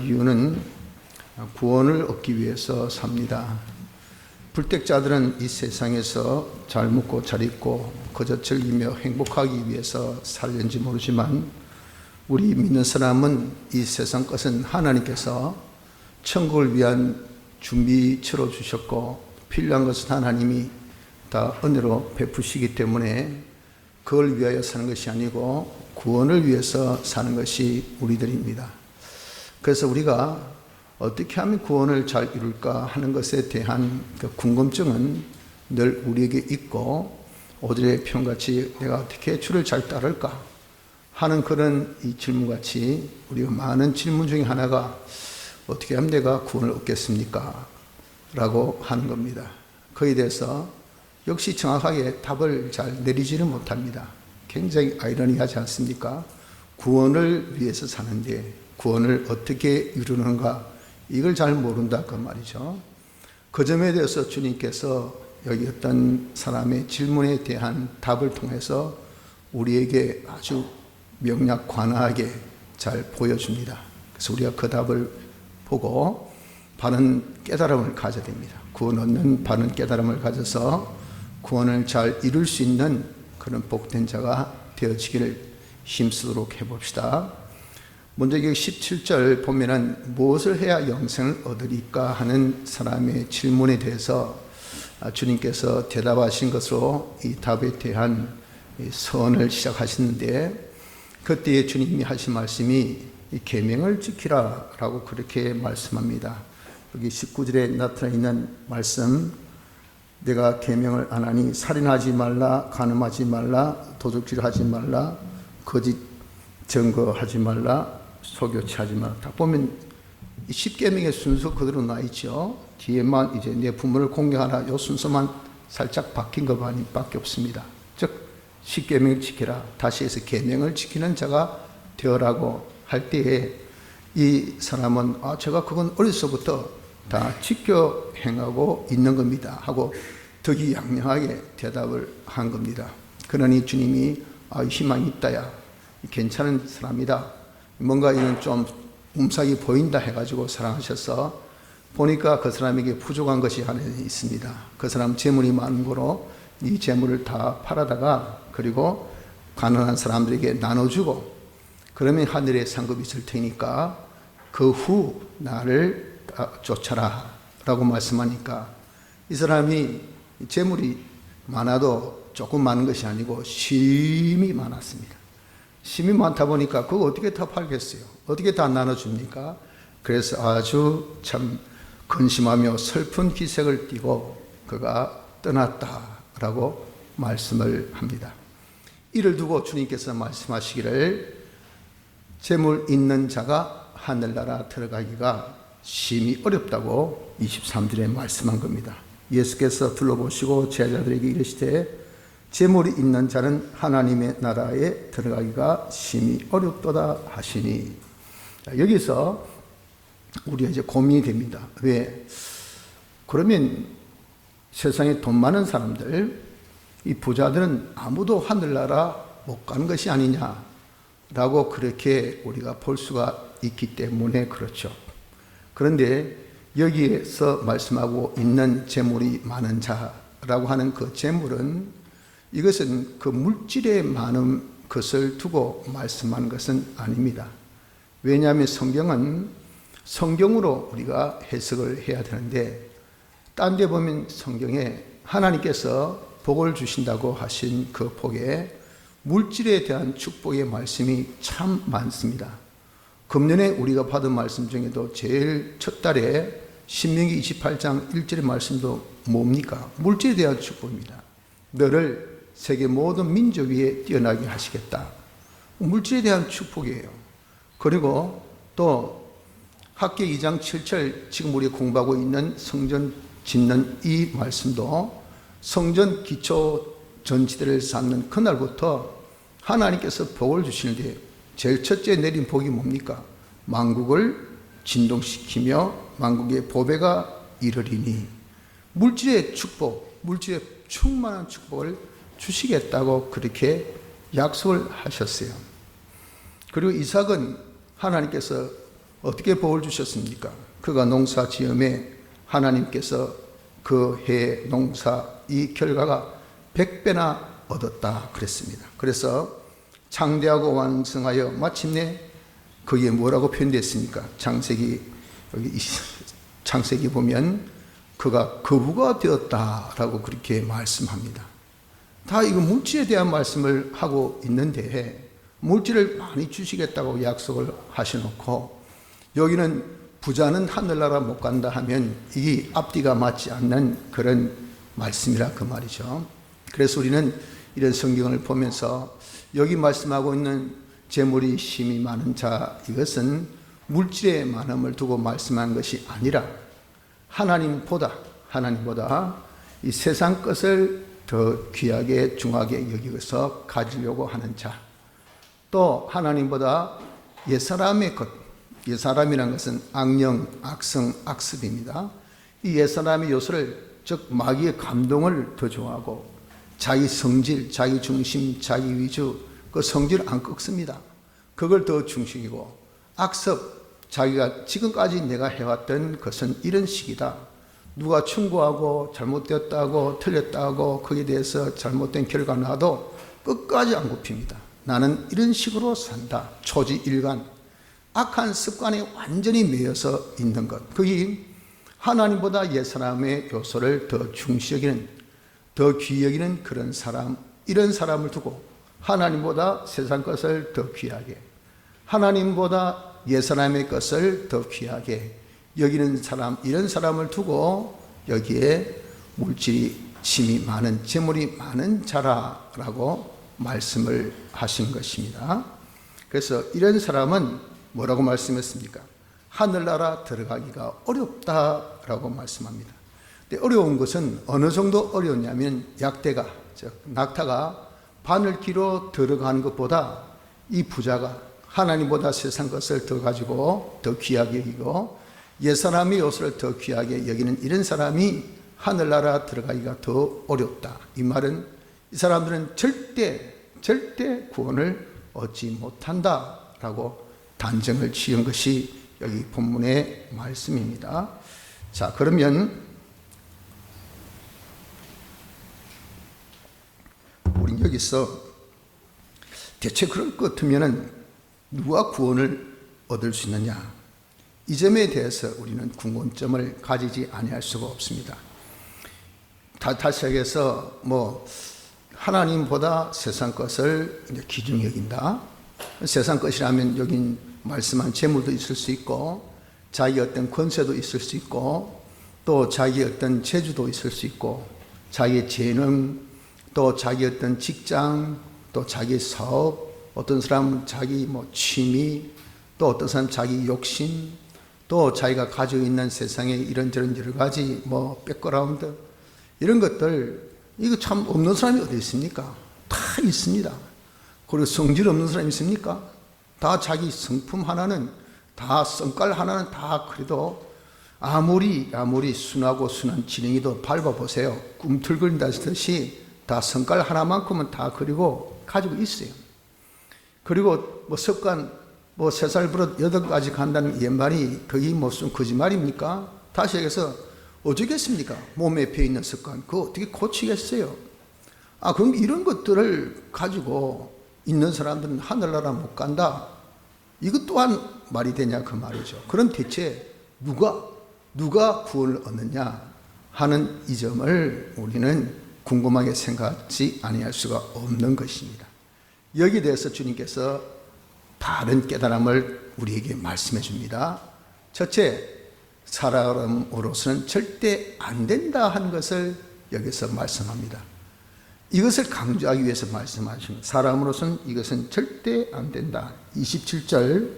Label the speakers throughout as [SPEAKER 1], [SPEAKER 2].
[SPEAKER 1] 이유는 구원을 얻기 위해서 삽니다. 불택자들은 이 세상에서 잘 먹고 잘 입고 거저 즐기며 행복하기 위해서 살는지 모르지만 우리 믿는 사람은 이 세상 것은 하나님께서 천국을 위한 준비치러 주셨고 필요한 것은 하나님이 다 은혜로 베푸시기 때문에 그걸 위하여 사는 것이 아니고 구원을 위해서 사는 것이 우리들입니다. 그래서 우리가 어떻게 하면 구원을 잘 이룰까 하는 것에 대한 그 궁금증은 늘 우리에게 있고 오늘의 표현같이 내가 어떻게 주를 잘 따를까 하는 그런 이 질문같이 우리가 많은 질문 중에 하나가 어떻게 하면 내가 구원을 얻겠습니까? 라고 하는 겁니다. 그에 대해서 역시 정확하게 답을 잘 내리지는 못합니다. 굉장히 아이러니하지 않습니까? 구원을 위해서 사는데 구원을 어떻게 이루는가 이걸 잘 모른다 그 말이죠. 그 점에 대해서 주님께서 여기 어떤 사람의 질문에 대한 답을 통해서 우리에게 아주 명약관하게 잘 보여줍니다. 그래서 우리가 그 답을 보고 바른 깨달음을 가져야 됩니다. 구원 얻는 바른 깨달음을 가져서 구원을 잘 이룰 수 있는 그런 복된 자가 되어지기를 힘쓰도록 해봅시다. 먼저 여기 17절 보면은 무엇을 해야 영생을 얻으리까 하는 사람의 질문에 대해서 주님께서 대답하신 것으로 이 답에 대한 서언을 시작하시는데 그때 주님이 하신 말씀이 계명을 지키라 라고 그렇게 말씀합니다. 여기 19절에 나타나 있는 말씀, 내가 계명을 안 하니 살인하지 말라, 간음하지 말라, 도둑질하지 말라, 거짓 증거하지 말라, 소교취하지 말라. 다 보면 이 10계명의 순서 그대로 나 있죠. 뒤에만 이제 내 부모를 공경하라 요 순서만 살짝 바뀐 것밖에 없습니다. 즉 10계명을 지키라, 다시 해서 계명을 지키는 자가 되어라고 할 때에 이 사람은 제가 그건 어려서부터 다 지켜 행하고 있는 겁니다 하고 덕이양양하게 대답을 한 겁니다. 그러니 주님이 희망이 있다야, 괜찮은 사람이다, 뭔가 이건 좀 움삭이 보인다 해가지고 사랑하셔서 보니까 그 사람에게 부족한 것이 하나 있습니다. 그 사람 재물이 많은 거로 이 재물을 다 팔아다가 그리고 가난한 사람들에게 나눠주고 그러면 하늘에 상급이 있을 테니까 그 후 나를 쫓아라 라고 말씀하니까 이 사람이 재물이 많아도 조금 많은 것이 아니고 심이 많았습니다. 심이 많다 보니까 그거 어떻게 다 팔겠어요? 어떻게 다 나눠줍니까? 그래서 아주 참 근심하며 슬픈 기색을 띠고 그가 떠났다라고 말씀을 합니다. 이를 두고 주님께서 말씀하시기를 재물 있는 자가 하늘나라 들어가기가 심히 어렵다고 23절에 말씀한 겁니다. 예수께서 둘러보시고 제자들에게 이르시되 재물이 있는 자는 하나님의 나라에 들어가기가 심히 어렵도다 하시니, 여기서 우리가 이제 고민이 됩니다. 왜? 그러면 세상에 돈 많은 사람들, 이 부자들은 아무도 하늘나라 못 가는 것이 아니냐라고 그렇게 우리가 볼 수가 있기 때문에 그렇죠. 그런데 여기에서 말씀하고 있는 재물이 많은 자라고 하는 그 재물은 이것은 그 물질에 많은 것을 두고 말씀하는 것은 아닙니다. 왜냐하면 성경은 성경으로 우리가 해석을 해야 되는데 딴 데 보면 성경에 하나님께서 복을 주신다고 하신 그 복에 물질에 대한 축복의 말씀이 참 많습니다. 금년에 우리가 받은 말씀 중에도 제일 첫 달에 신명기 28장 1절의 말씀도 뭡니까? 물질에 대한 축복입니다. 너를 세계 모든 민족 위에 뛰어나게 하시겠다. 물질에 대한 축복이에요. 그리고 또 학기 2장 7절 지금 우리 공부하고 있는 성전 짓는 이 말씀도 성전 기초 전지대를 쌓는 그날부터 하나님께서 복을 주시는데 제일 첫째 내린 복이 뭡니까? 만국을 진동시키며 만국의 보배가 이르리니, 물질의 축복, 물질의 충만한 축복을 주시겠다고 그렇게 약속을 하셨어요. 그리고 이삭은 하나님께서 어떻게 복을 주셨습니까? 그가 농사 지음에 하나님께서 그 해 농사 이 결과가 100배나 얻었다 그랬습니다. 그래서 창대하고 왕성하여 마침내 거기에 뭐라고 표현됐습니까? 창세기 보면 그가 거부가 되었다라고 그렇게 말씀합니다. 다 이거 물질에 대한 말씀을 하고 있는데 물질을 많이 주시겠다고 약속을 하셔놓고 여기는 부자는 하늘나라 못 간다 하면 이게 앞뒤가 맞지 않는 그런 말씀이라 그 말이죠. 그래서 우리는 이런 성경을 보면서 여기 말씀하고 있는 재물이 심히 많은 자, 이것은 물질의 많음을 두고 말씀한 것이 아니라 하나님보다 이 세상 것을 더 귀하게 중하게 여기서 가지려고 하는 자, 또 하나님보다 옛사람의 것, 옛사람이라는 것은 악령, 악성, 악습입니다. 이 옛사람의 요소를, 즉 마귀의 감동을 더 좋아하고 자기 성질, 자기 중심, 자기 위주, 그 성질을 안 꺾습니다. 그걸 더 중심이고 악습, 자기가 지금까지 내가 해왔던 것은 이런 식이다. 누가 충고하고 잘못되었다고 틀렸다고 거기에 대해서 잘못된 결과 나도 끝까지 안 굽힙니다. 나는 이런 식으로 산다. 초지일관, 악한 습관에 완전히 매여서 있는 것. 그게 하나님보다 옛사람의 요소를 더 중시 여기는, 더 귀히 여기는 그런 사람, 이런 사람을 두고 하나님보다 세상 것을 더 귀하게, 하나님보다 옛사람의 것을 더 귀하게 여기는 사람, 이런 사람을 두고 여기에 물질이 심이 많은, 재물이 많은 자라라고 말씀을 하신 것입니다. 그래서 이런 사람은 뭐라고 말씀했습니까? 하늘나라 들어가기가 어렵다라고 말씀합니다. 근데 어려운 것은 어느 정도 어려웠냐면 약대가, 즉 낙타가 바늘기로 들어가는 것보다 이 부자가 하나님보다 세상 것을 더 가지고 더 귀하게 여기고 옛사람의 요소를 더 귀하게 여기는 이런 사람이 하늘나라 들어가기가 더 어렵다. 이 말은 이 사람들은 절대 구원을 얻지 못한다라고 단정을 지은 것이 여기 본문의 말씀입니다. 자, 그러면 우린 여기서 대체 그럴 것 같으면은 누가 구원을 얻을 수 있느냐? 이 점에 대해서 우리는 궁금점을 가지지 아니할 수가 없습니다. 다시 얘기해서 하나님보다 세상 것을 기준히 여긴다. 세상 것이라면 여긴 말씀한 재물도 있을 수 있고 자기 어떤 권세도 있을 수 있고 또 자기 어떤 재주도 있을 수 있고 자기의 재능, 또 자기 어떤 직장, 또 자기 사업, 어떤 사람은 자기 취미, 또 어떤 사람은 자기 욕심, 또 자기가 가지고 있는 세상에 이런저런 여러 가지 백그라운드, 이런 것들, 이거 참 없는 사람이 어디 있습니까? 다 있습니다. 그리고 성질 없는 사람이 있습니까? 다 자기 성품 하나는, 다 성깔 하나는 다 그래도 아무리 순하고 순한 지렁이도 밟아보세요. 꿈틀거린다듯이 다 성깔 하나만큼은 다 그리고 가지고 있어요. 그리고 습관, 3살 버릇 8가지 간다는 옛말이 그게 무슨 거짓말입니까? 다시 얘기해서 어쩌겠습니까? 몸에 배어있는 습관, 그거 어떻게 고치겠어요? 그럼 이런 것들을 가지고 있는 사람들은 하늘나라 못 간다. 이것 또한 말이 되냐 그 말이죠. 그럼 대체 누가 구원을 얻느냐 하는 이 점을 우리는 궁금하게 생각하지 아니할 수가 없는 것입니다. 여기에 대해서 주님께서 다른 깨달음을 우리에게 말씀해 줍니다. 첫째, 사람으로서는 절대 안 된다 하는 것을 여기서 말씀합니다. 이것을 강조하기 위해서 말씀하십니다. 사람으로서는 이것은 절대 안 된다. 27절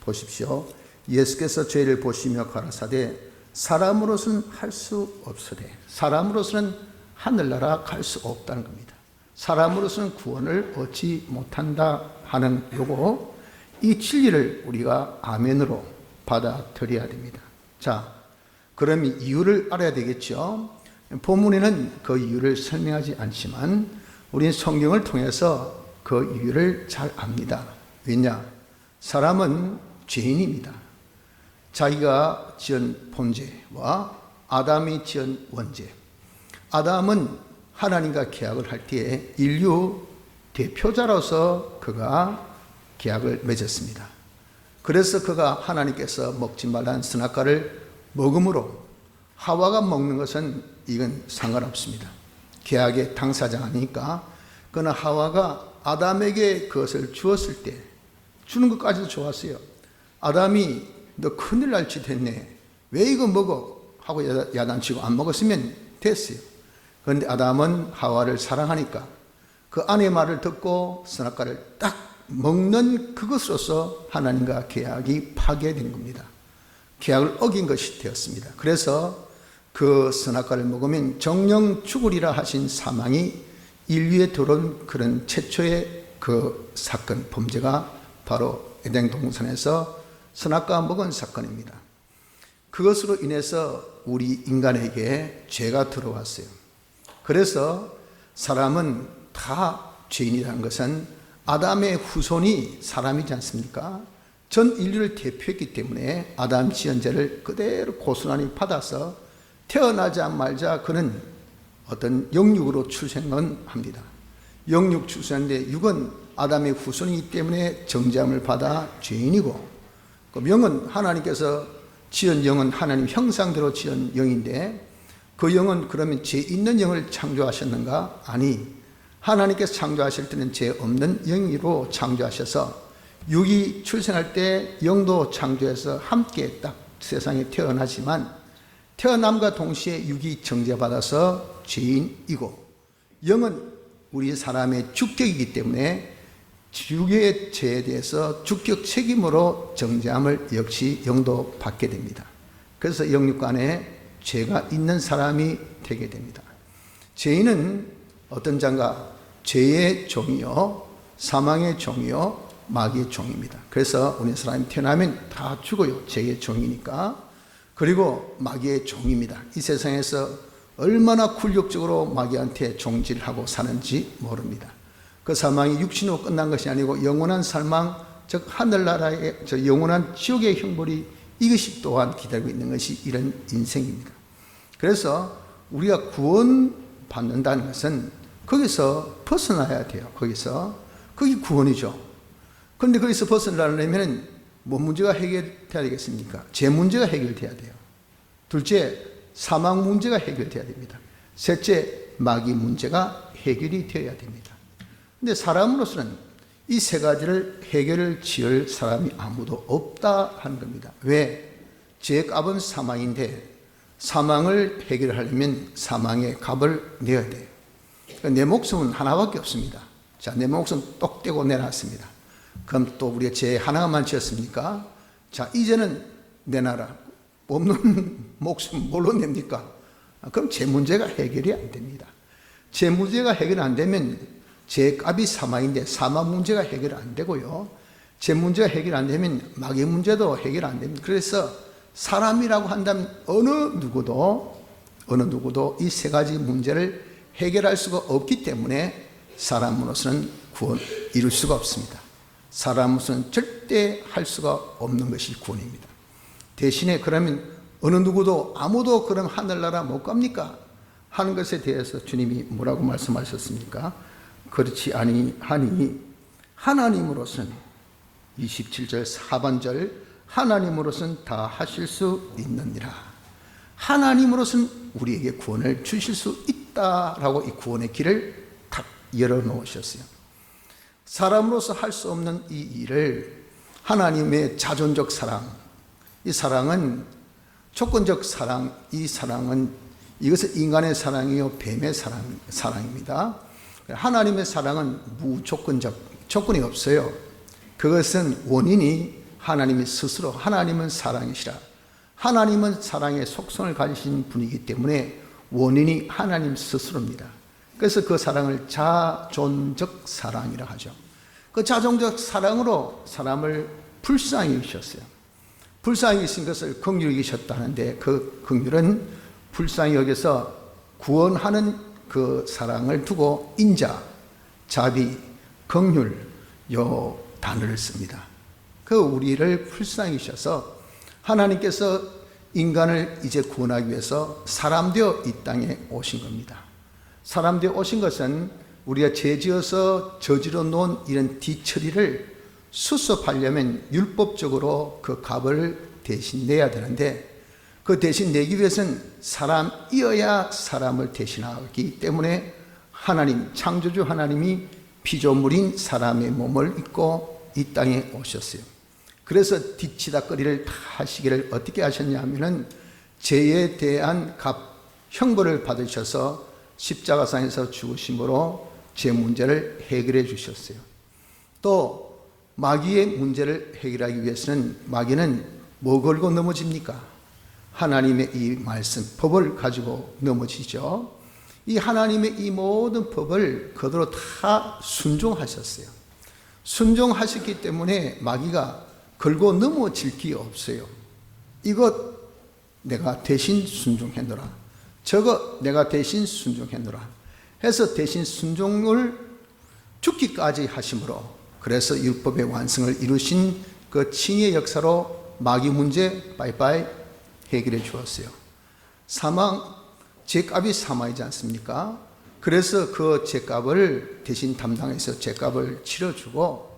[SPEAKER 1] 보십시오. 예수께서 죄를 보시며 가라사대 사람으로서는 할 수 없으되, 사람으로서는 하늘나라 갈 수 없다는 겁니다. 사람으로서는 구원을 얻지 못한다 하는 이 진리를 우리가 아멘으로 받아들여야 됩니다. 자, 그럼 이유를 알아야 되겠죠. 본문에는 그 이유를 설명하지 않지만 우리는 성경을 통해서 그 이유를 잘 압니다. 왜냐? 사람은 죄인입니다. 자기가 지은 본죄와 아담이 지은 원죄. 아담은 하나님과 계약을 할 때에 인류 대표자로서 그가 계약을 맺었습니다. 그래서 그가 하나님께서 먹지 말라는 선악과를 먹음으로 하와가 먹는 것은 이건 상관없습니다. 계약의 당사자가 아니니까. 그러나 하와가 아담에게 그것을 주었을 때 주는 것까지도 좋았어요. 아담이 너 큰일 날 짓 했네. 왜 이거 먹어? 하고 야단치고 안 먹었으면 됐어요. 그런데 아담은 하와를 사랑하니까 그 아내의 말을 듣고 선악과를 딱 먹는 그것으로서 하나님과 계약이 파괴된 겁니다. 계약을 어긴 것이 되었습니다. 그래서 그 선악과를 먹으면 정령 죽으리라 하신 사망이 인류에 들어온 그런 최초의 그 사건, 범죄가 바로 에덴 동산에서 선악과 먹은 사건입니다. 그것으로 인해서 우리 인간에게 죄가 들어왔어요. 그래서 사람은 다 죄인이라는 것은 아담의 후손이 사람이지 않습니까? 전 인류를 대표했기 때문에 아담 지은 죄를 그대로 고스란히 받아서 태어나자마자 그는 어떤 영육으로 출생은 합니다. 영육 출생인데 육은 아담의 후손이기 때문에 정죄함을 받아 죄인이고, 그 영은 하나님께서 지은 영은 하나님 형상대로 지은 영인데 그 영은 그러면 죄 있는 영을 창조하셨는가? 아니, 하나님께서 창조하실 때는 죄 없는 영으로 창조하셔서 육이 출생할 때 영도 창조해서 함께 딱 세상에 태어나지만 태어남과 동시에 육이 정죄받아서 죄인이고, 영은 우리 사람의 주격이기 때문에 육의 죄에 대해서 주격 책임으로 정죄함을 역시 영도 받게 됩니다. 그래서 영육간에 죄가 있는 사람이 되게 됩니다. 죄인은 어떤 자인가? 죄의 종이요, 사망의 종이요, 마귀의 종입니다. 그래서 우리 사람이 태어나면 다 죽어요. 죄의 종이니까. 그리고 마귀의 종입니다. 이 세상에서 얼마나 굴욕적으로 마귀한테 종질하고 사는지 모릅니다. 그 사망이 육신으로 끝난 것이 아니고 영원한 살망, 즉 하늘나라의 저 영원한 지옥의 형벌이 이것이 또한 기다리고 있는 것이 이런 인생입니다. 그래서 우리가 구원받는다는 것은 거기서 벗어나야 돼요. 그게 구원이죠. 그런데 거기서 벗어나려면 뭐 문제가 해결돼야 되겠습니까? 죄 문제가 해결돼야 돼요. 둘째, 사망 문제가 해결돼야 됩니다. 셋째, 마귀 문제가 해결이 되어야 됩니다. 근데 사람으로서는 이 세 가지를 해결을 지을 사람이 아무도 없다 하는 겁니다. 왜? 죄의 값은 사망인데 사망을 해결하려면 사망의 값을 내야 돼요. 그러니까 내 목숨은 하나밖에 없습니다. 자, 내 목숨 똑 떼고 내놨습니다. 그럼 또 우리가 죄 하나만 지었습니까? 자, 이제는 내놔라. 없는 목숨 뭘로 냅니까? 그럼 죄 문제가 해결이 안 됩니다. 죄 문제가 해결 안 되면 죄 값이 사망인데 사망 문제가 해결 안 되고요. 죄 문제가 해결 안 되면 마귀 문제도 해결 안 됩니다. 그래서 사람이라고 한다면 어느 누구도 이 세 가지 문제를 해결할 수가 없기 때문에 사람으로서는 구원 이룰 수가 없습니다. 사람으로서는 절대 할 수가 없는 것이 구원입니다. 대신에 그러면 어느 누구도 아무도 그럼 하늘나라 못 갑니까? 하는 것에 대해서 주님이 뭐라고 말씀하셨습니까? 그렇지 아니하니 하나님으로서는 27절 하반절 하나님으로서는 다 하실 수 있느니라. 하나님으로서는 우리에게 구원을 주실 수 있다라고 이 구원의 길을 탁 열어놓으셨어요. 사람으로서 할 수 없는 이 일을 하나님의 자존적 사랑, 이 사랑은 조건적 사랑, 이 사랑은 이것은 인간의 사랑이요 뱀의 사랑입니다. 하나님의 사랑은 무조건적, 조건이 없어요. 그것은 원인이 하나님이 스스로, 하나님은 사랑이시라. 하나님은 사랑의 속성을 가지신 분이기 때문에 원인이 하나님 스스로입니다. 그래서 그 사랑을 자존적 사랑이라 하죠. 그 자존적 사랑으로 사람을 불쌍히 여기셨어요. 불쌍히 여기신 것을 긍휼히 여기셨다는데 그 긍휼은 불쌍히 여겨서 구원하는 그 사랑을 두고 인자, 자비, 긍휼 요 단어를 씁니다. 그 우리를 불쌍히 여기셔서 하나님께서 인간을 이제 구원하기 위해서 사람 되어 이 땅에 오신 겁니다. 사람 되어 오신 것은 우리가 죄지어서 저지러 놓은 이런 뒤처리를 수습하려면 율법적으로 그 값을 대신 내야 되는데, 그 대신 내기 위해서는 사람이어야 사람을 대신하기 때문에 하나님, 창조주 하나님이 피조물인 사람의 몸을 입고 이 땅에 오셨어요. 그래서 뒤치다거리를 다 하시기를 어떻게 하셨냐 하면은 죄에 대한 형벌을 받으셔서 십자가상에서 죽으심으로 죄 문제를 해결해 주셨어요. 또 마귀의 문제를 해결하기 위해서는, 마귀는 뭐 걸고 넘어집니까? 하나님의 이 말씀, 법을 가지고 넘어지죠. 이 하나님의 이 모든 법을 그대로 다 순종하셨어요. 순종하셨기 때문에 마귀가 걸고 넘어질 게 없어요. 이것 내가 대신 순종했노라, 저거 내가 대신 순종했노라 해서 대신 순종을 죽기까지 하심으로, 그래서 율법의 완성을 이루신 그 칭의 역사로 마귀 문제 빠이빠이 해결해 주었어요. 사망, 죄값이 사망이지 않습니까? 그래서 그 죄값을 대신 담당해서 죄값을 치러주고,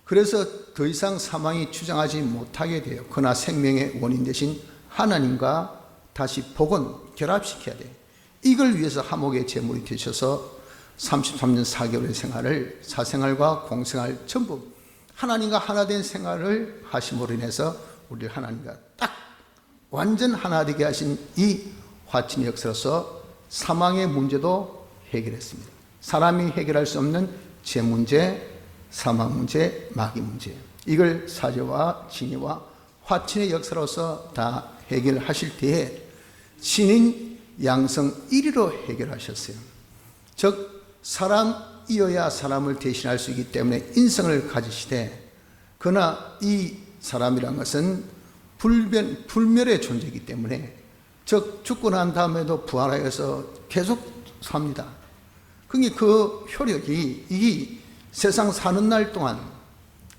[SPEAKER 1] 그래서 더 이상 사망이 주장하지 못하게 돼요. 그러나 생명의 원인 되신 하나님과 다시 복원, 결합시켜야 돼요. 이걸 위해서 하목의 제물이 되셔서 33년 4개월의 생활을, 사생활과 공생활 전부 하나님과 하나 된 생활을 하심으로 인해서 우리를 하나님과 딱 완전 하나 되게 하신 이 화친의 역사로서 사망의 문제도 해결했습니다. 사람이 해결할 수 없는 죄 문제, 사망 문제, 마귀 문제, 이걸 사죄와 징의와 화친의 역사로서 다 해결하실 때에 신인 양성 1위로 해결하셨어요. 즉 사람이어야 사람을 대신할 수 있기 때문에 인성을 가지시되, 그러나 이 사람이란 것은 불멸의 존재이기 때문에, 즉 죽고 난 다음에도 부활하여서 계속 삽니다. 그러니까 그 효력이 이 세상 사는 날 동안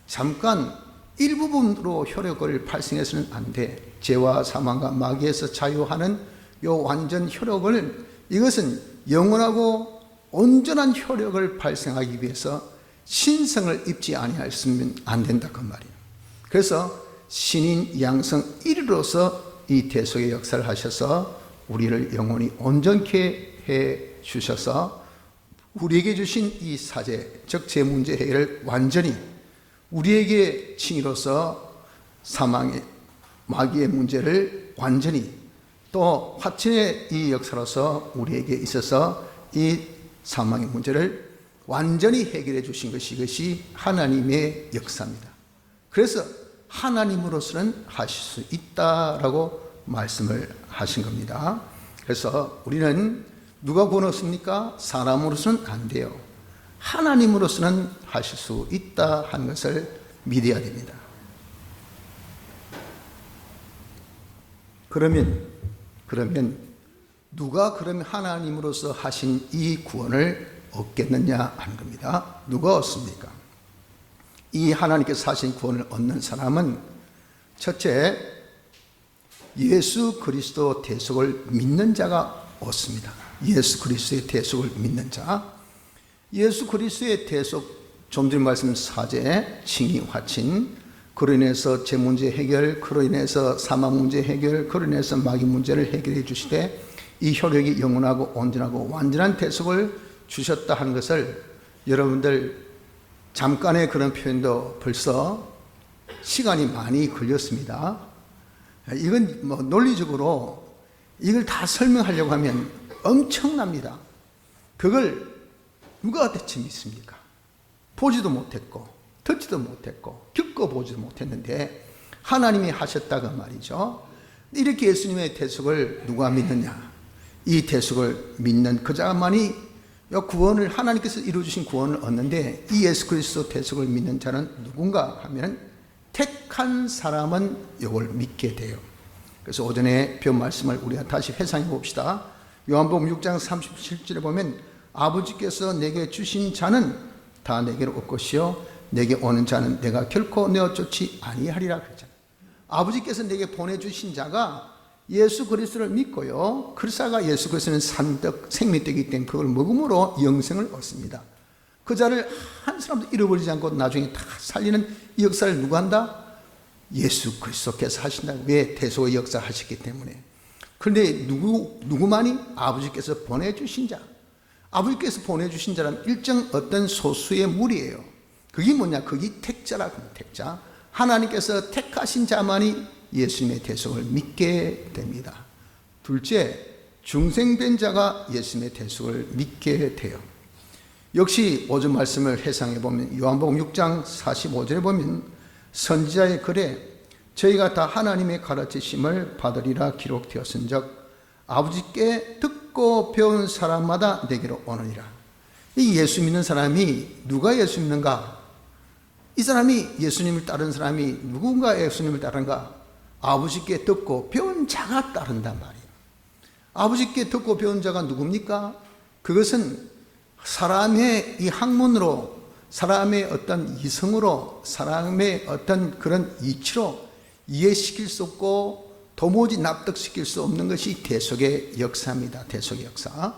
[SPEAKER 1] 잠깐 일부분으로 효력을 발생해서는 안 돼. 죄와 사망과 마귀에서 자유하는 요 완전 효력을, 이것은 영원하고 온전한 효력을 발생하기 위해서 신성을 입지 아니하였으면 안 된다 그 말이에요. 그래서 신인 양성 1위로서 이 대속의 역사를 하셔서 우리를 영원히 온전케 해 주셔서 우리에게 주신 이 사죄, 즉 제 문제 해결을 완전히 우리에게 칭의로서 사망의 마귀의 문제를 완전히, 또 화친의 이 역사로서 우리에게 있어서 이 사망의 문제를 완전히 해결해 주신 것이, 이것이 하나님의 역사입니다. 그래서 하나님으로서는 하실 수 있다라고 말씀을 하신 겁니다. 그래서 우리는 누가 구원 얻습니까? 사람으로서는 안 돼요. 하나님으로서는 하실 수 있다 하는 것을 믿어야 됩니다. 그러면 누가 그러면 하나님으로서 하신 이 구원을 얻겠느냐 하는 겁니다. 누가 얻습니까? 이 하나님께서 하신 구원을 얻는 사람은 첫째, 예수 그리스도 대속을 믿는 자가 얻습니다. 예수 그리스도의 대속을 믿는 자, 예수 그리스도의 대속, 좀 전에 말씀 사죄, 칭의, 화친, 그로 인해서 제 문제 해결, 그로 인해서 사망 문제 해결, 그로 인해서 마귀 문제를 해결해 주시되 이 효력이 영원하고 온전하고 완전한 대속을 주셨다 하는 것을, 여러분들 잠깐의 그런 표현도 벌써 시간이 많이 걸렸습니다. 이건 뭐 논리적으로 이걸 다 설명하려고 하면 엄청납니다. 그걸 누가 대체 믿습니까? 보지도 못했고 듣지도 못했고 겪어보지도 못했는데 하나님이 하셨다고 말이죠. 이렇게 예수님의 대속을 누가 믿느냐? 이 대속을 믿는 그 자만이 구원을, 하나님께서 이루어주신 구원을 얻는데, 이 예수 그리스도 대속을 믿는 자는 누군가 하면 택한 사람은 이걸 믿게 돼요. 그래서 오전에 배운 말씀을 우리가 다시 회상해 봅시다. 요한복음 6장 37절에 보면 아버지께서 내게 주신 자는 다 내게로 올 것이요 내게 오는 자는 내가 결코 내어 쫓지 아니하리라 그랬잖아요. 아버지께서 내게 보내주신 자가 예수 그리스도를 믿고요, 그리스도가 예수 그리스도는 산떡 생명떡이기 때문에 그걸 먹음으로 영생을 얻습니다. 그 자를 한 사람도 잃어버리지 않고 나중에 다 살리는 이 역사를 누가 한다? 예수 그리스도께서 하신다고. 왜? 대속의 역사 하셨기 때문에. 그런데 누구만이? 아버지께서 보내주신 자. 아버지께서 보내주신 자는 일정 어떤 소수의 무리예요. 그게 뭐냐? 그게 택자라고 합니다. 택자. 하나님께서 택하신 자만이 예수님의 대속을 믿게 됩니다. 둘째, 중생된 자가 예수님의 대속을 믿게 돼요. 역시 오전 말씀을 해상해 보면 요한복음 6장 45절에 보면 선지자의 글에 저희가 다 하나님의 가르치심을 받으리라 기록되었은즉 아버지께 듣고 배운 사람마다 내게로 오느니라. 이 예수 믿는 사람이 누가 예수 믿는가? 이 사람이 예수님을 따르는 사람이 누군가 예수님을 따르는가? 아버지께 듣고 배운 자가 따른단 말이에요. 아버지께 듣고 배운 자가 누굽니까? 그것은 사람의 이 학문으로, 사람의 어떤 이성으로, 사람의 어떤 그런 이치로 이해시킬 수 없고 도무지 납득시킬 수 없는 것이 대속의 역사입니다. 대속의 역사.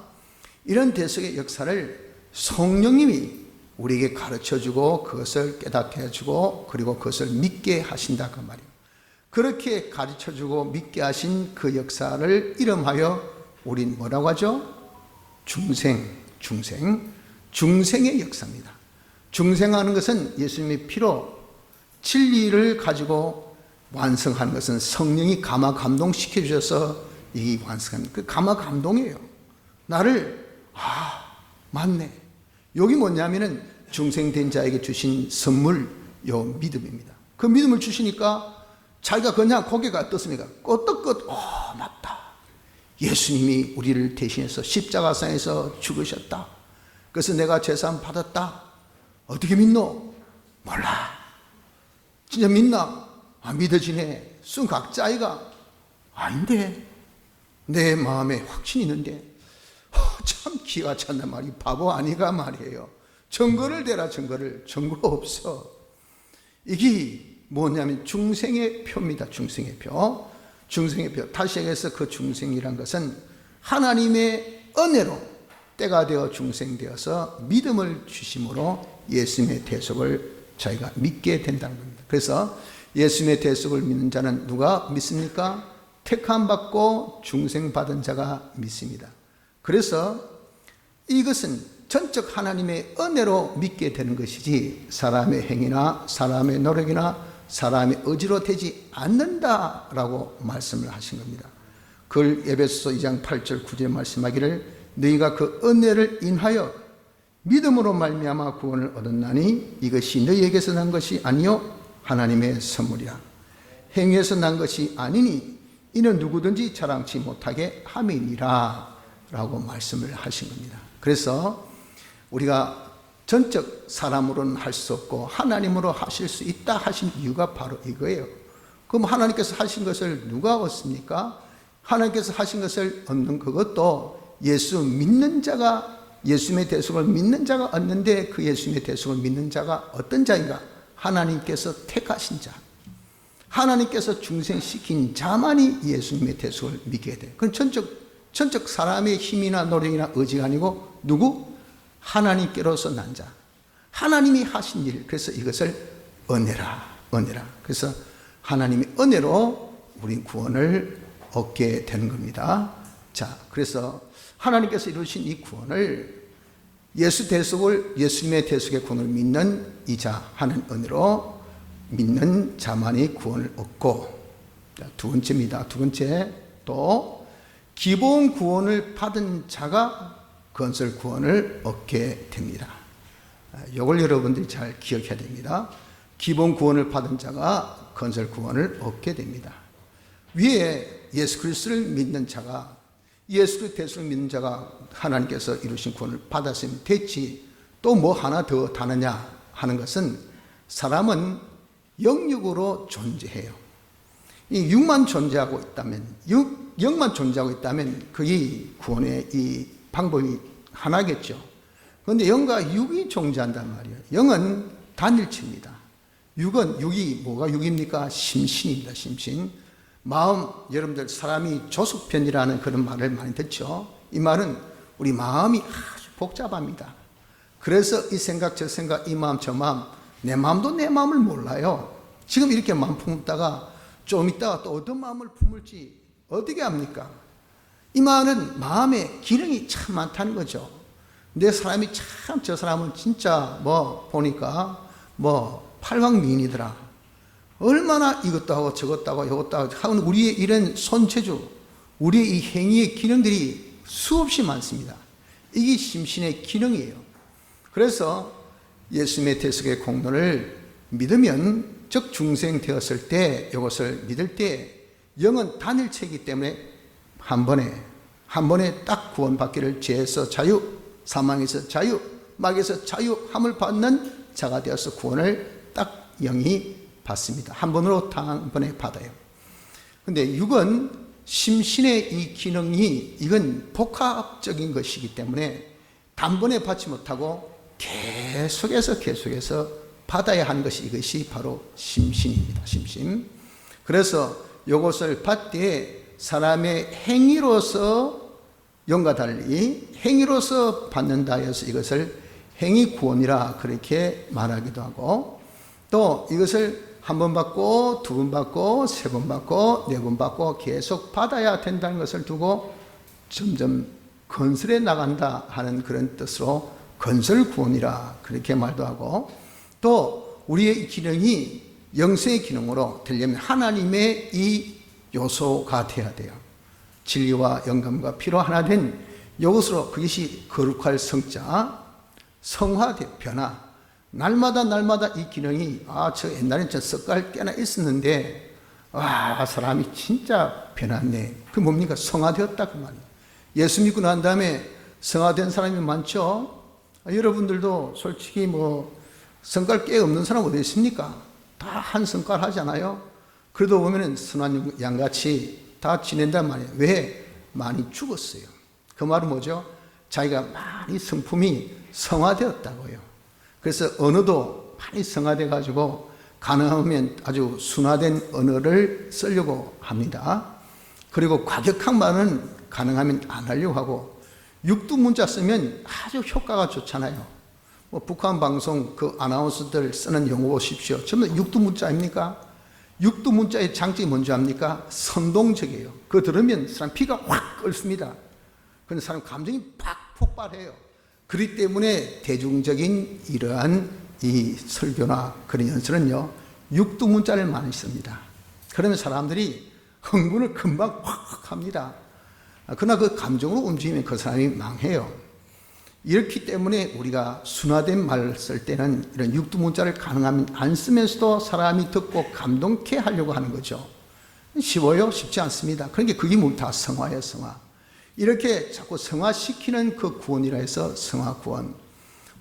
[SPEAKER 1] 이런 대속의 역사를 성령님이 우리에게 가르쳐주고 그것을 깨닫게 해주고 그리고 그것을 믿게 하신다 그 말이에요. 그렇게 가르쳐주고 믿게 하신 그 역사를 이름하여 우린 뭐라고 하죠? 중생의 역사입니다. 중생하는 것은 예수님의 피로 진리를 가지고 완성하는 것은 성령이 감화 감동시켜 주셔서 이 완성합니다. 그 감화 감동이에요. 나를 맞네. 여기 뭐냐면은 중생된 자에게 주신 선물, 요 믿음입니다. 그 믿음을 주시니까 자기가 그냥 고개가 떴습니까? 끄떡끄떡, 맞다. 예수님이 우리를 대신해서 십자가상에서 죽으셨다. 그래서 내가 제사함 받았다. 어떻게 믿노? 몰라. 진짜 믿나? 믿어지네. 순각자이가 아닌데 내 마음에 확신이 있는데 참 기가 찬단 말이 바보 아니가 말이에요. 증거를 대라. 증거 없어. 이게 뭐냐면 중생의 표입니다. 중생의 표. 다시 얘기해서 그 중생이란 것은 하나님의 은혜로 때가 되어 중생되어서 믿음을 주심으로 예수님의 대속을 저희가 믿게 된다는 겁니다. 그래서 예수님의 대속을 믿는 자는 누가 믿습니까? 택함 받고 중생 받은 자가 믿습니다. 그래서 이것은 전적 하나님의 은혜로 믿게 되는 것이지 사람의 행위나 사람의 노력이나 사람의 의지로 되지 않는다라고 말씀을 하신 겁니다. 그걸 에베소서 2장 8절 9절에 말씀하기를 너희가 그 은혜를 인하여 믿음으로 말미암아 구원을 얻었나니 이것이 너희에게서 난 것이 아니요 하나님의 선물이라. 행위에서 난 것이 아니니 이는 누구든지 자랑치 못하게 함이니라 라고 말씀을 하신 겁니다. 그래서 우리가 전적 사람으로는 할 수 없고 하나님으로 하실 수 있다 하신 이유가 바로 이거예요. 그럼 하나님께서 하신 것을 누가 얻습니까? 하나님께서 하신 것을 얻는 그것도 예수 믿는 자가, 예수님의 대속을 믿는 자가 얻는데 그 예수님의 대속을 믿는 자가 어떤 자인가? 하나님께서 택하신 자, 하나님께서 중생시킨 자만이 예수님의 대속을 믿게 돼요. 그건 전적 사람의 힘이나 노력이나 의지가 아니고 누구? 하나님께로서 난 자, 하나님이 하신 일. 그래서 이것을 은혜라. 그래서 하나님의 은혜로 우린 구원을 얻게 되는 겁니다. 자, 그래서 하나님께서 이루신 이 구원을 예수님의 대속의 구원을 믿는 이자 하는 은혜로 믿는 자만이 구원을 얻고, 두 번째입니다. 두 번째, 또 기본 구원을 받은 자가 건설 구원을 얻게 됩니다. 이걸 여러분들이 잘 기억해야 됩니다. 기본 구원을 받은 자가 건설 구원을 얻게 됩니다. 위에 예수 그리스도를 믿는 자가, 예수 그리스도 대속을 믿는 자가 하나님께서 이루신 구원을 받았으면 됐지 또 뭐 하나 더 다느냐 하는 것은 사람은 영육으로 존재해요. 이 육만 존재하고 있다면, 영만 존재하고 있다면 그게 구원의 이 방법이 하나겠죠. 그런데 영과 육이 존재한단 말이에요. 영은 단일체입니다. 육이 뭐가 육입니까? 심신입니다. 심신. 마음, 여러분들 사람이 조숙편이라는 그런 말을 많이 듣죠. 이 말은 우리 마음이 아주 복잡합니다. 그래서 이 생각 저 생각, 이 마음 저 마음, 내 마음도 내 마음을 몰라요. 지금 이렇게 마음 품었다가 좀 있다가 또 어떤 마음을 품을지 어떻게 합니까? 이 말은 마음의 기능이 참 많다는 거죠. 내 사람이 참 저 사람은 진짜 보니까 팔방미인이더라. 얼마나 이것도 하고 저것도 하고 이것도 하고 우리의 이런 손재주, 우리의 이 행위의 기능들이 수없이 많습니다. 이게 심신의 기능이에요. 그래서 예수님의 대속의 공로를 믿으면, 즉 중생 되었을 때 이것을 믿을 때 영은 단일체이기 때문에 한 번에 딱 구원받기를, 죄에서 자유, 사망에서 자유, 마귀에서 자유함을 받는 자가 되어서 구원을 딱 영이 받습니다. 한 번으로 단번에 받아요. 근데 육은 심신의 이 기능이 이건 복합적인 것이기 때문에 단번에 받지 못하고 계속해서 받아야 하는 것이, 이것이 바로 심신입니다. 심신. 그래서 이것을 받되 사람의 행위로서 영과 달리 행위로서 받는다 해서 이것을 행위구원이라 그렇게 말하기도 하고, 또 이것을 한 번 받고 두 번 받고 세 번 받고 네 번 받고 계속 받아야 된다는 것을 두고 점점 건설해 나간다 하는 그런 뜻으로 건설구원이라 그렇게 말도 하고, 또 우리의 기능이 영성의 기능으로 되려면 하나님의 이 요소가 되어야 돼요. 진리와 영감과 피로 하나 된 이것으로, 그것이 거룩할 성자, 성화돼 변화. 날마다 이 기능이, 저 옛날엔 저 썩갈 꽤나 있었는데 사람이 진짜 변했네. 그게 뭡니까? 성화되었다 그 말이에요. 예수 믿고 난 다음에 성화된 사람이 많죠. 여러분들도 솔직히 성깔 꽤 없는 사람 어디 있습니까? 다 한 성깔 하잖아요. 그래도 보면은 선한 양같이 다 지낸단 말이에요. 왜? 많이 죽었어요. 그 말은 뭐죠? 자기가 많이 성품이 성화되었다고요. 그래서 언어도 많이 성화돼 가지고 가능하면 아주 순화된 언어를 쓰려고 합니다. 그리고 과격한 말은 가능하면 안 하려고 하고, 육두문자 쓰면 아주 효과가 좋잖아요. 북한 방송 그 아나운서들 쓰는 용어 보십시오. 전부 육두문자입니까? 육두문자의 장점이 뭔지 압니까? 선동적이에요. 그거 들으면 사람 피가 확 끓습니다. 그런데 사람 감정이 팍 폭발해요. 그렇기 때문에 대중적인 이러한 이 설교나 그런 연설은요, 육두문자를 많이 씁니다. 그러면 사람들이 흥분을 금방 확 합니다. 그러나 그 감정으로 움직이면 그 사람이 망해요. 이렇기 때문에 우리가 순화된 말을 쓸 때는 이런 육두문자를 가능하면 안 쓰면서도 사람이 듣고 감동케 하려고 하는 거죠. 쉬워요? 쉽지 않습니다. 그러니까 그게 뭐 다 성화예요, 성화. 이렇게 자꾸 성화시키는 그 구원이라 해서 성화구원.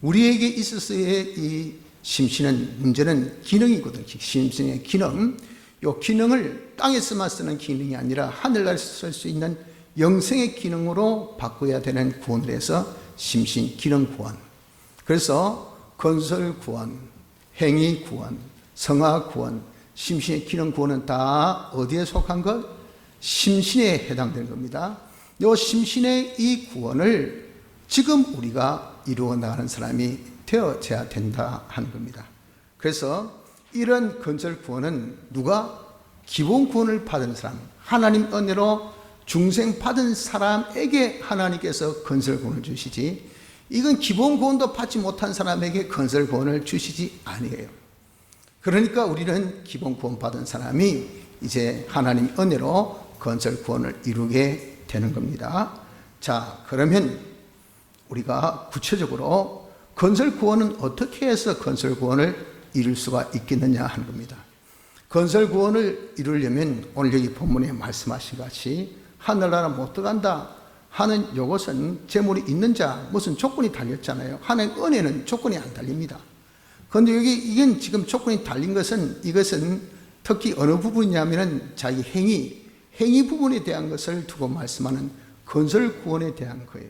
[SPEAKER 1] 우리에게 있어서의 이 심신은, 문제는 기능이거든요. 심신의 기능. 이 기능을 땅에서만 쓰는 기능이 아니라 하늘나라에서 쓸 수 있는 영생의 기능으로 바꿔야 되는 구원을 해서 심신 기능 구원. 그래서 건설 구원, 행위 구원, 성화 구원, 심신의 기능 구원은 다 어디에 속한 것? 심신에 해당되는 겁니다. 이 심신의 이 구원을 지금 우리가 이루어 나가는 사람이 되어져야 된다 하는 겁니다. 그래서 이런 건설 구원은 누가? 기본 구원을 받은 사람, 하나님 은혜로 중생 받은 사람에게 하나님께서 건설 구원을 주시지, 이건 기본 구원도 받지 못한 사람에게 건설 구원을 주시지 아니에요. 그러니까 우리는 기본 구원 받은 사람이 이제 하나님 은혜로 건설 구원을 이루게 되는 겁니다. 자, 그러면 우리가 구체적으로 건설 구원은 어떻게 해서 건설 구원을 이룰 수가 있겠느냐 하는 겁니다. 건설 구원을 이루려면 오늘 여기 본문에 말씀하신 같이 하늘나라 못 들어간다 하는 이것은 재물이 있는 자, 무슨 조건이 달렸잖아요. 하나님 은혜는 조건이 안 달립니다. 그런데 여기 이건 지금 조건이 달린 것은, 이것은 특히 어느 부분이냐면은 자기 행위 부분에 대한 것을 두고 말씀하는 건설 구원에 대한 거예요.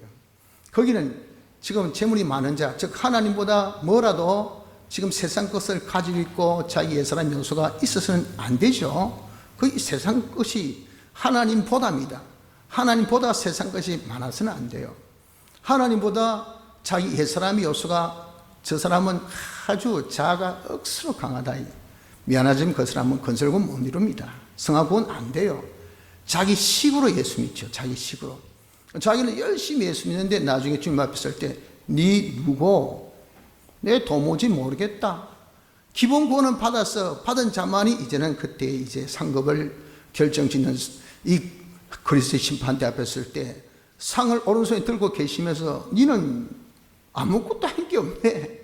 [SPEAKER 1] 거기는 지금 재물이 많은 자, 즉 하나님보다 뭐라도 지금 세상 것을 가지고 있고 자기 옛사람 요소가 있어서는 안 되죠. 그 세상 것이 하나님보다입니다. 하나님보다 세상 것이 많아서는 안 돼요. 하나님보다 자기 옛사람의 요소가, 저 사람은 아주 자아가 억수로 강하다, 미안하지만 그 사람은 건설군 못 이룹니다. 성화구원 안 돼요. 자기 식으로 예수 믿죠. 자기 식으로. 자기는 열심히 예수 믿는데 나중에 주님 앞에 설 때 네 누구? 내 도무지 모르겠다. 기본 구원은 받은 자만이 이제는 그때 이제 상급을 결정짓는 이 그리스도의 심판대 앞에 설 때 상을 오른손에 들고 계시면서 니는 아무것도 한 게 없네.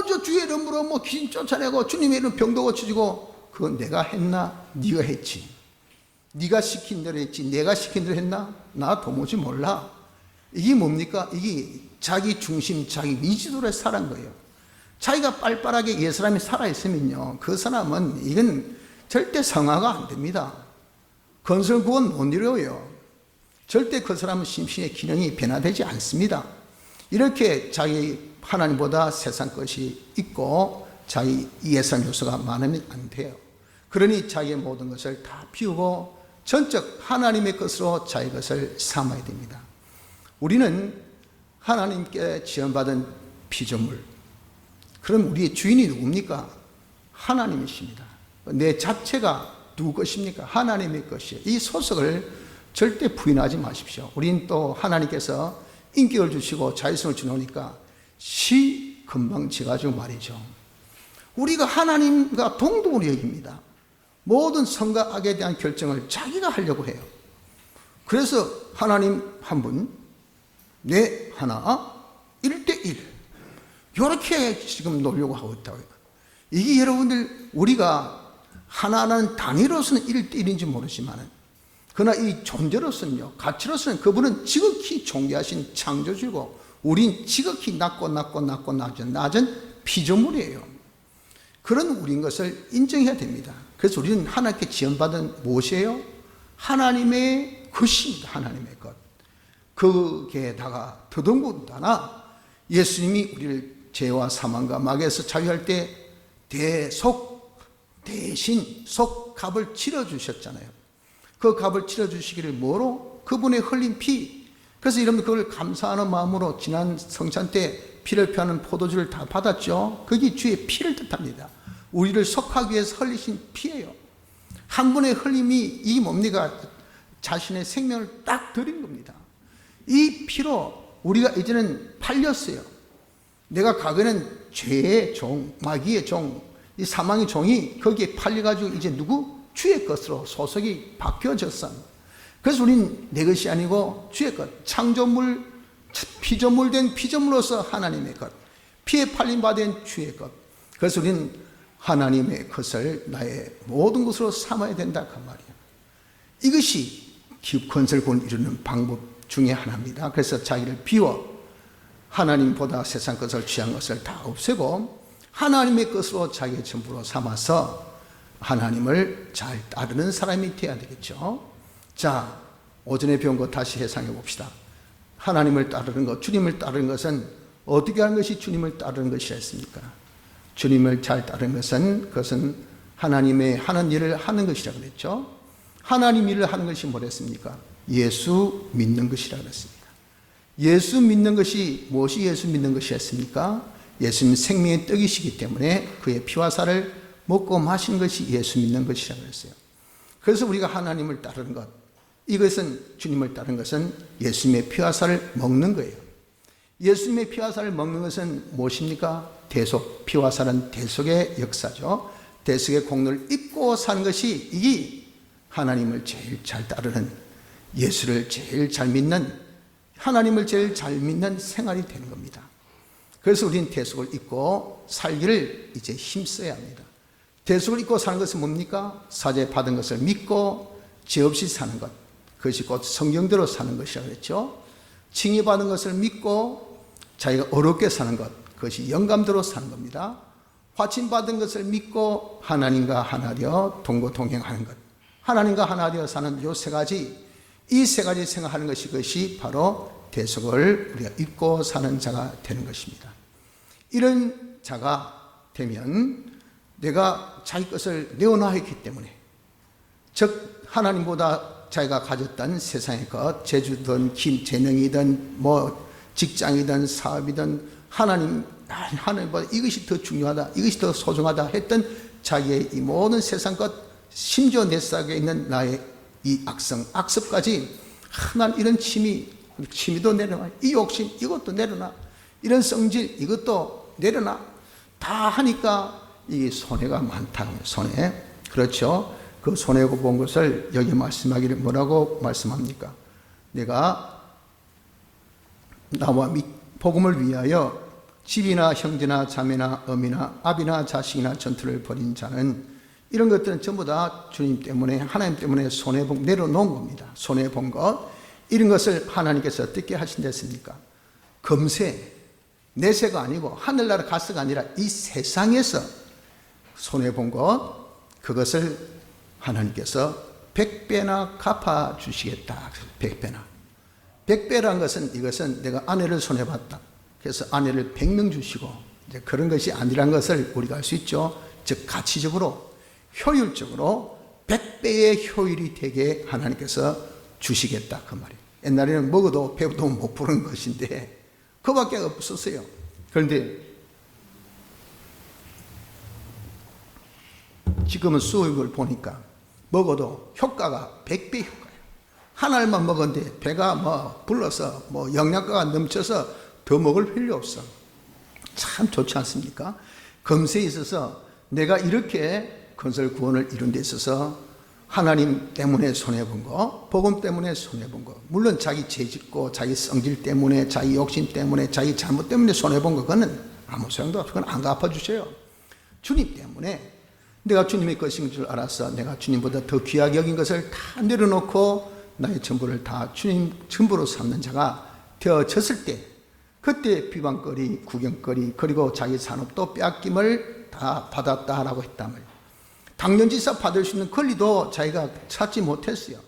[SPEAKER 1] 저 주의 이름으로 뭐 귀신 쫓아내고 주님의 이름 병도 고쳐주고 그건 내가 했나? 네가 했지. 네가 시킨 대로 했지. 내가 시킨 대로 했나? 나 도무지 몰라. 이게 뭡니까? 이게 자기 중심, 자기 미지도를 살은 거예요. 자기가 빨빨하게 옛사람이 살아있으면요, 그 사람은 이건 절대 성화가 안 됩니다. 건설 구원 못 이루어요. 절대 그 사람은 심신의 기능이 변화되지 않습니다. 이렇게 자기 하나님보다 세상 것이 있고 자기 예산 요소가 많으면 안 돼요. 그러니 자기의 모든 것을 다 비우고 전적 하나님의 것으로 자기 것을 삼아야 됩니다. 우리는 하나님께 지원받은 피조물, 그럼 우리의 주인이 누굽니까? 하나님이십니다. 내 자체가 누구 것입니까? 하나님의 것이에요. 이 소속을 절대 부인하지 마십시오. 우린 또 하나님께서 인격을 주시고 자유성을 주노니까 금방 지가지고 말이죠. 우리가 하나님과 동등으로 여깁니다. 모든 선과 악에 대한 결정을 자기가 하려고 해요. 그래서 하나님 한 분, 내 하나, 1대1. 이렇게 지금 놀려고 하고 있다고요. 이게 여러분들, 우리가 하나는 단위로서는 1대1인지 모르지만, 그러나 이 존재로서는요, 가치로서는 그분은 지극히 존귀하신 창조주고, 우린 지극히 낮은 피조물이에요. 그런 우리인 것을 인정해야 됩니다. 그래서 우리는 하나님께 지원받은 무엇이에요? 하나님의 것입니다. 하나님의 것. 거기에다가 더더군다나 예수님이 우리를 죄와 사망과 마귀에서 자유할 때 대신 속값을 치러주셨잖아요. 그 값을 치러주시기를 뭐로? 그분의 흘린 피. 그래서 여러분 그걸 감사하는 마음으로 지난 성찬 때 피를 피하는 포도주를 다 받았죠. 그게 주의 피를 뜻합니다. 우리를 속하기 위해서 흘리신 피예요. 한 분의 흘림이 이 뭡니까? 자신의 생명을 딱 드린 겁니다. 이 피로 우리가 이제는 팔렸어요. 내가 과거에는 죄의 종, 마귀의 종, 이 사망의 종이 거기에 팔려가지고 이제 누구? 주의 것으로 소속이 바뀌어졌어. 그래서 우린 내 것이 아니고 주의 것, 창조물, 피조물 된 피조물로서 하나님의 것, 피에 팔린 바 된 주의 것. 그래서 우리는 하나님의 것을 나의 모든 것으로 삼아야 된다 그 말이에요. 이것이 건설구원을 이루는 방법 중에 하나입니다. 그래서 자기를 비워 하나님보다 세상 것을 취한 것을 다 없애고 하나님의 것으로 자기의 전부로 삼아서 하나님을 잘 따르는 사람이 되어야 되겠죠. 자, 오전에 배운 거 다시 해상해 봅시다. 하나님을 따르는 것, 주님을 따르는 것은 어떻게 하는 것이 주님을 따르는 것이라 했습니까? 주님을 잘 따르는 것은 그것은 하나님의 하는 일을 하는 것이라 그랬죠. 하나님 일을 하는 것이 뭐랬습니까? 예수 믿는 것이라 그랬습니다. 예수 믿는 것이 무엇이 예수 믿는 것이었습니까? 예수님 생명의 떡이시기 때문에 그의 피와 살을 먹고 마시는 것이 예수 믿는 것이라 그랬어요. 그래서 우리가 하나님을 따르는 것, 이것은 주님을 따르는 것은 예수님의 피와 살을 먹는 거예요. 예수님의 피와 살을 먹는 것은 무엇입니까? 대속, 피와 살은 대속의 역사죠. 대속의 공로를 입고 사는 것이 이게 하나님을 제일 잘 따르는, 예수를 제일 잘 믿는, 하나님을 제일 잘 믿는 생활이 되는 겁니다. 그래서 우리는 대속을 입고 살기를 이제 힘써야 합니다. 대속을 입고 사는 것은 뭡니까? 사죄 받은 것을 믿고 죄 없이 사는 것, 그것이 곧 성경대로 사는 것이라고 그랬죠. 칭의 받은 것을 믿고 자기가 어렵게 사는 것, 그것이 영감대로 사는 겁니다. 화친 받은 것을 믿고 하나님과 하나 되어 동거동행하는 것, 하나님과 하나 되어 사는 이 세 가지, 이 세 가지 생각하는 것이, 그것이 바로 대속을 우리가 입고 사는 자가 되는 것입니다. 이런 자가 되면 내가 자기 것을 내어놔야했기 때문에, 즉 하나님보다 자기가 가졌던 세상의 것, 재주든 재능이든 뭐 직장이든 사업이든 하나님보다 이것이 더 중요하다, 이것이 더 소중하다 했던 자기의 이 모든 세상 것, 심지어 내 속에 있는 나의 이 악습까지, 난 이런 취미도 내려놔, 이 욕심 이것도 내려놔, 이런 성질 이것도 내려놔, 다 하니까 이게 손해가 많다. 손해. 그렇죠. 그 손해고 본 것을 여기 말씀하기를 뭐라고 말씀합니까? 내가 나와 복음을 위하여 집이나 형제나 자매나 어미나 아비나 자식이나 전투를 벌인 자는, 이런 것들은 전부 다 주님 때문에, 하나님 때문에 손해본, 내려놓은 겁니다. 손해본 것, 이런 것을 하나님께서 어떻게 하신댔습니까? 금세, 내세가 아니고 하늘나라 가스가 아니라 이 세상에서 손해본 것, 그것을 하나님께서 100배나 갚아주시겠다. 100배나. 100배라는 것은, 이것은 내가 아내를 손해봤다, 그래서 아내를 100명 주시고, 이제 그런 것이 아니란 것을 우리가 알 수 있죠. 즉 가치적으로, 효율적으로 100배의 효율이 되게 하나님께서 주시겠다, 그 말이에요. 옛날에는 먹어도 배도 못 부르는 것인데 그밖에 없었어요. 그런데 지금은 수익을 보니까 먹어도 효과가 100배 효과예요. 한 알만 먹었는데 배가 뭐 불러서 뭐 영양가가 넘쳐서 더 먹을 필요 없어. 참 좋지 않습니까? 금세에 있어서 내가 이렇게 건설 구원을 이룬 데 있어서 하나님 때문에 손해본 거, 복음 때문에 손해본 거, 물론 자기 죄짓고 자기 성질 때문에, 자기 욕심 때문에, 자기 잘못 때문에 손해본 거, 그거는 아무 소용도 없어. 그건 안 갚아주세요. 주님 때문에, 내가 주님의 것인 줄 알아서 내가 주님보다 더 귀하게 여긴 것을 다 내려놓고 나의 전부를 다 주님 전부로 삼는 자가 되어졌을 때, 그때 비방거리, 구경거리, 그리고 자기 산업도 빼앗김을 다 받았다라고 했단 말이에요. 당년지사 받을 수 있는 권리도 자기가 찾지 못했어요.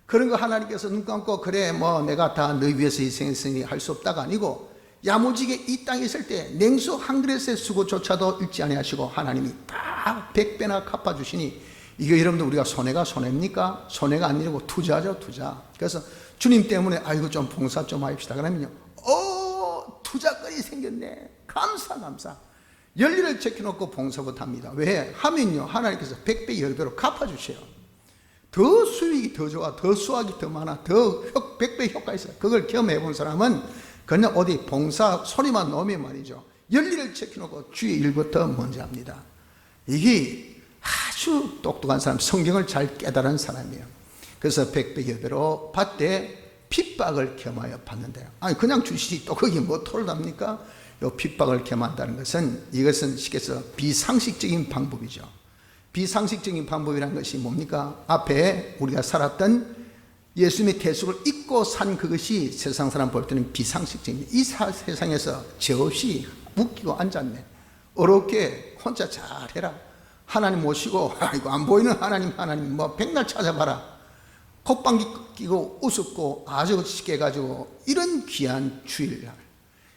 [SPEAKER 1] 그런 거 하나님께서 눈 감고 그래 뭐 내가 다 너희 위해서 희생했으니 할 수 없다가 아니고, 야무지게 이 땅에 있을 때 냉수 한 그릇의 수고조차도 잃지 아니하시고 하나님이 다 100배나 갚아주시니, 이게 여러분들 우리가 손해가 손해입니까? 손해가 아니고 투자죠, 투자. 그래서 주님 때문에 아이고 좀 봉사 좀 합시다 그러면요, 투자거리 생겼네, 감사. 열리를 제껴놓고 봉사부터 합니다. 왜? 하면요, 하나님께서 100배 10배로 갚아주세요. 더 수익이 더 좋아, 더 수확이 더 많아, 더 100배 효과 있어요. 그걸 경험해 본 사람은 그냥 어디 봉사 소리만 넣으면 말이죠, 열리를 제껴놓고 주의 일부터 먼저 합니다. 이게 아주 똑똑한 사람, 성경을 잘 깨달은 사람이에요. 그래서 100배 10배로 받되 핍박을 겸하여 받는데요. 아니 그냥 주시지 또 거기 뭐 토를 합니까? 요 핍박을 겸한다는 것은, 이것은 쉽게서 비상식적인 방법이죠. 비상식적인 방법이라는 것이 뭡니까? 앞에 우리가 살았던 예수님의 대속을 잊고 산 그것이 세상 사람 볼 때는 비상식적입니다. 이 세상에서 죄 없이 웃기고 앉았네, 어렵게 혼자 잘해라, 하나님 모시고 아이고 안 보이는 하나님 뭐 백날 찾아봐라, 콧방귀 끼고 웃었고 아주 쉽게 해가지고 이런 귀한 주일날,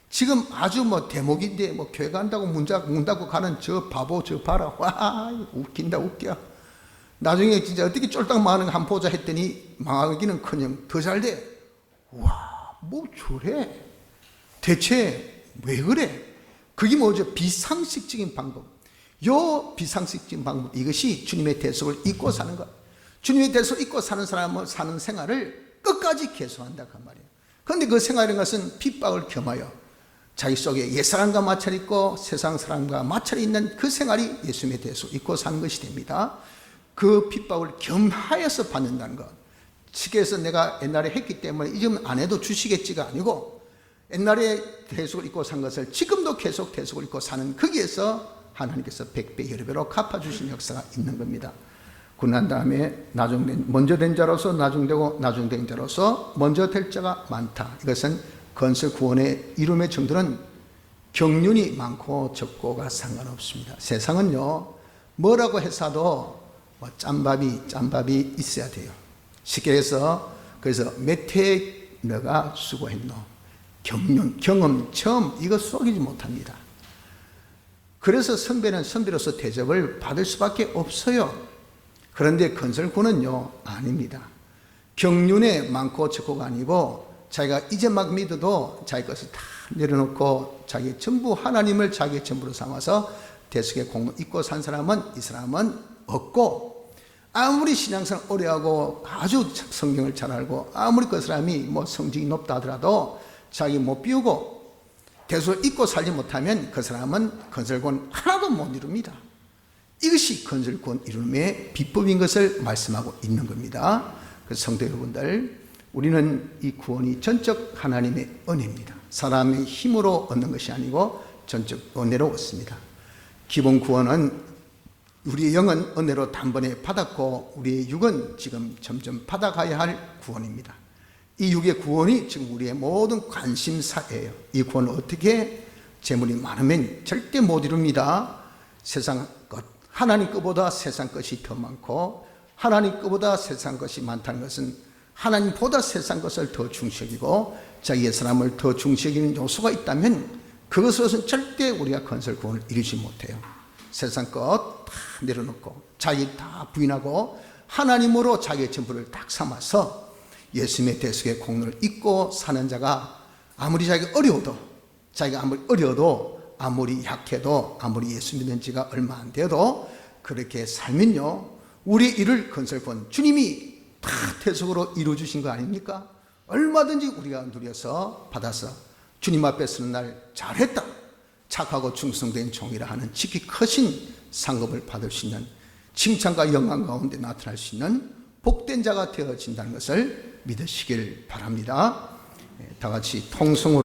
[SPEAKER 1] 지금 아주 뭐 대목인데 뭐 교회 간다고 문 닫고 가는 저 바보 저 봐라, 와 웃긴다 웃겨. 나중에 진짜 어떻게 쫄딱 망하는 거 한 보자 했더니 망하기는커녕 더 잘 돼. 와 뭐 저래, 대체 왜 그래? 그게 뭐죠? 비상식적인 방법. 요 비상식적인 방법, 이것이 주님의 대속을 잊고 사는 것. 주님의 대속을 잊고 사는 사람은 사는 생활을 끝까지 계속한다 그 말이에요. 그런데 그 생활이라는 것은 핍박을 겸하여 자기 속에 옛사람과 마찰이 있고 세상 사람과 마찰이 있는 그 생활이 예수님에 대해서 잊고 사는 것이 됩니다. 그 핍박을 겸하여서 받는다는 것, 측에서 내가 옛날에 했기 때문에 이제는 안 해도 주시겠지가 아니고, 옛날에 대속을 잊고 산 것을 지금도 계속 대속을 잊고 사는, 거기에서 하나님께서 100배 여러 배로 갚아주신 역사가 있는 겁니다. 그난 다음에 먼저 된 자로서 나중되고 나중된 자로서 먼저 될 자가 많다. 이것은 건설 구원의 이름의 정도는 경륜이 많고 적고가 상관없습니다. 세상은요, 뭐라고 해서도 뭐 짬밥이 있어야 돼요. 쉽게 해서, 그래서 몇 해 너가 수고했노, 경륜, 경험, 체험, 이거 속이지 못합니다. 그래서 선배는 선배로서 대접을 받을 수밖에 없어요. 그런데 건설군은요, 아닙니다. 경륜에 많고 적고가 아니고 자기가 이제 막 믿어도 자기 것을 다 내려놓고 자기 전부 하나님을 자기의 전부로 삼아서 대속의 공로 잊고 산 사람은 이 사람은 없고, 아무리 신앙생활 오래 하고 아주 성경을 잘 알고 아무리 그 사람이 뭐 성직이 높다 하더라도 자기 못 비우고 대속을 잊고 살지 못하면 그 사람은 건설군 하나도 못 이룹니다. 이것이 건설군 이름의 비법인 것을 말씀하고 있는 겁니다. 그래서 성도 여러분들, 우리는 이 구원이 전적 하나님의 은혜입니다. 사람의 힘으로 얻는 것이 아니고 전적 은혜로 얻습니다. 기본 구원은 우리의 영은 은혜로 단번에 받았고 우리의 육은 지금 점점 받아가야 할 구원입니다. 이 육의 구원이 지금 우리의 모든 관심사예요. 이 구원을 어떻게, 재물이 많으면 절대 못 이룹니다. 세상 것, 하나님 것보다 세상 것이 더 많고 하나님 것보다 세상 것이 많다는 것은 하나님보다 세상 것을 더 중시하고 자기의 사람을 더 중시하는 요소가 있다면 그것은 절대 우리가 건설 구원을 이루지 못해요. 세상 것 다 내려놓고 자기 다 부인하고 하나님으로 자기의 전부를 딱 삼아서 예수님의 대속의 공로를 잊고 사는 자가 아무리 자기가 어려워도 아무리 약해도 아무리 예수 믿는 지가 얼마 안 돼도 그렇게 살면요, 우리 일을 건설권 주님이 다 대속으로 이루어주신 거 아닙니까? 얼마든지 우리가 누려서 받아서 주님 앞에 서는 날 잘했다, 착하고 충성된 종이라 하는 지극히 크신 상급을 받을 수 있는, 칭찬과 영광 가운데 나타날 수 있는 복된 자가 되어진다는 것을 믿으시길 바랍니다. 다 같이 통성으로